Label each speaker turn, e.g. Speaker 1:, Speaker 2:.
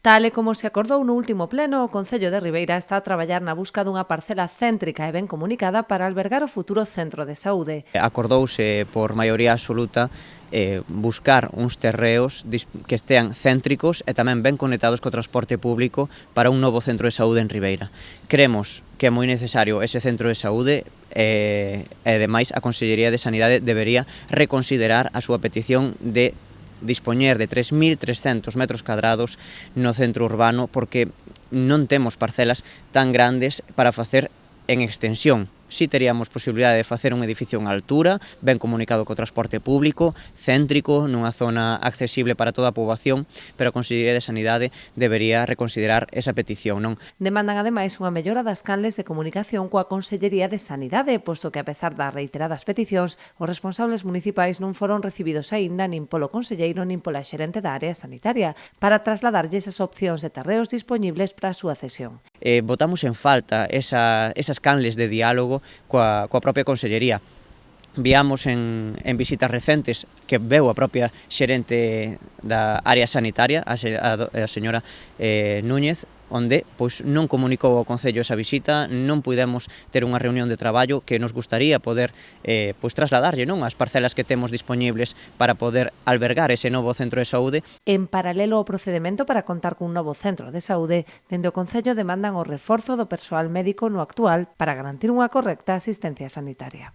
Speaker 1: Tal e como se acordou no último pleno, o Concello de Ribeira está a traballar na busca dunha parcela céntrica e ben comunicada para albergar o futuro centro de saúde.
Speaker 2: Acordouse por maioría absoluta buscar uns terreos que estean céntricos e tamén ben conectados co transporte público para un novo centro de saúde en Ribeira. Creemos que é moi necesario ese centro de saúde e, ademais, a Consellería de Sanidade debería reconsiderar a súa petición de dispoñer de 3.300 metros cadrados no centro urbano porque non temos parcelas tan grandes para facer en extensión. Si teríamos posibilidade de facer un edificio en altura, ben comunicado co transporte público, céntrico, nunha zona accesible para toda a poboación, pero a Consellería de Sanidade debería reconsiderar esa petición, non?
Speaker 1: Demandan ademais unha mellora das canles de comunicación coa Consellería de Sanidade, posto que a pesar das reiteradas peticións, os responsables municipais non foron recibidos aínda nin polo conselleiro nin pola xerente da área sanitaria para trasladarlles as opcións de terreos dispoñibles para a súa cesión.
Speaker 2: Botamos en falta esas canles de diálogo coa propia Consellería. Viamos en visitas recentes que veu a propia xerente da área sanitaria, a señora Núñez, onde non comunicou ao Concello esa visita, non puidemos ter unha reunión de traballo que nos gustaría poder trasladarlle as parcelas que temos dispoñibles para poder albergar ese novo centro de saúde.
Speaker 1: En paralelo ao procedemento para contar cun novo centro de saúde, dende o Concello demandan o reforzo do persoal médico no actual para garantir unha correcta asistencia sanitaria.